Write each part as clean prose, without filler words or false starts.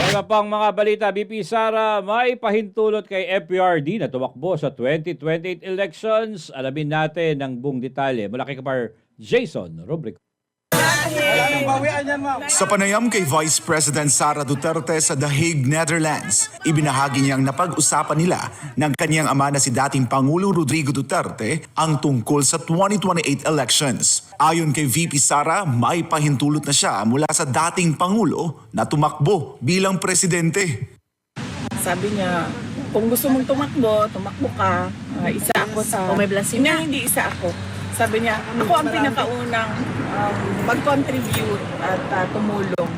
Mga pang mga balita, BP Sara may pahintulot kay FPRD na tumakbo sa 2028 elections. Alamin natin ang buong detalye mula kay Kapar Jason Rubrico. Sa panayam kay Vice President Sara Duterte sa The Hague, Netherlands, ibinahagi niyang napag-usapan nila ng kanyang ama na si dating Pangulong Rodrigo Duterte ang tungkol sa 2028 elections. Ayon kay VP Sara, may pahintulot na siya mula sa dating Pangulo na tumakbo bilang presidente. Sabi niya, kung gusto mong tumakbo ka, isa ako sa... O may blessing na. Hindi isa ako. Sabi niya, ako ang pinakaunang mag-contribute at tumulong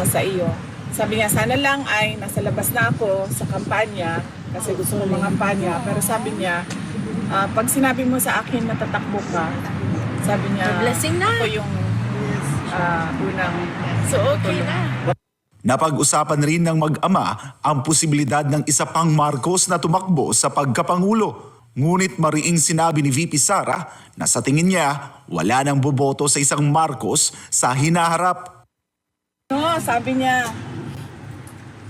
sa iyo. Sabi niya, sana lang ay nasa labas na ako sa kampanya kasi gusto ko mga-kampanya. Pero sabi niya, pag sinabi mo sa akin na tatakbo ka, sabi niya, blessing na. ako yung unang... So okay na. Napag-usapan rin ng mag-ama ang posibilidad ng isa pang Marcos na tumakbo sa pagkapangulo. Ngunit mariing sinabi ni VP Sara na sa tingin niya wala nang boboto sa isang Marcos sa hinaharap. No, sabi niya,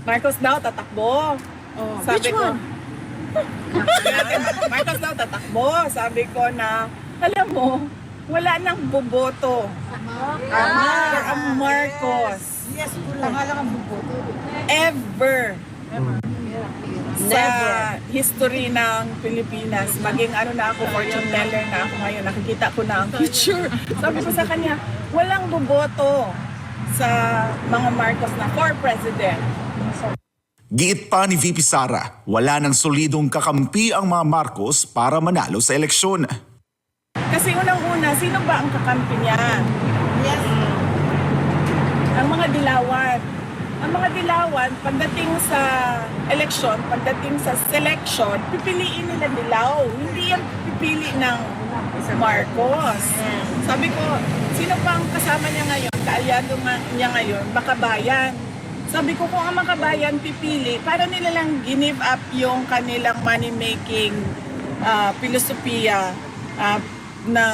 Marcos daw tatakbo. Sabi which ko, one? Marcos daw tatakbo. Sabi ko na, alam mo, wala nang boboto. For a Marcos. Yes, pangalan ang buboto. Ever. Sa history ng Pilipinas, maging ano na ako, fortune teller na ako ngayon, nakikita ko na ang future. Sabi ko sa kanya, walang boboto sa mga Marcos na for president. Giit pa ni VP Sara, wala nang solidong kakampi ang mga Marcos para manalo sa eleksyon. Kasi unang-una, sino ba ang kakampi niya? Yes. Ang mga dilawan. Ang mga dilawan, pagdating sa eleksyon, pagdating sa selection, pipiliin nila dilaw. Hindi yan pipili ng Marcos. Sabi ko, sino pa ang kasama niya ngayon, kaalyado niya ngayon, Makabayan. Sabi ko, kung ang Makabayan pipili, para nila lang give up yung kanilang money-making filosofiya na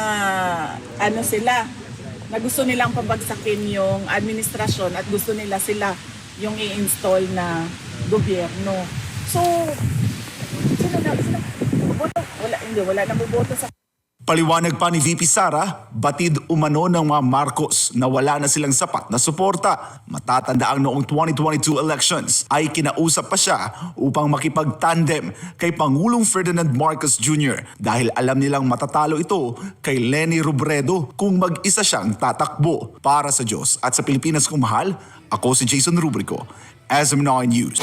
ano sila, na gusto nilang pabagsakin yung administrasyon at gusto nila sila yung i-install na gobyerno. So, sino boboto? Wala na boboto sa... Paliwanag pa ni VP Sara, batid umano ng mga Marcos na wala na silang sapat na suporta. Matatandaang noong 2022 elections ay kinausap pa siya upang makipag-tandem kay Pangulong Ferdinand Marcos Jr. dahil alam nilang matatalo ito kay Leni Robredo kung mag-isa siyang tatakbo. Para sa Diyos at sa Pilipinas kong mahal, ako si Jason Rubrico, SM9 News.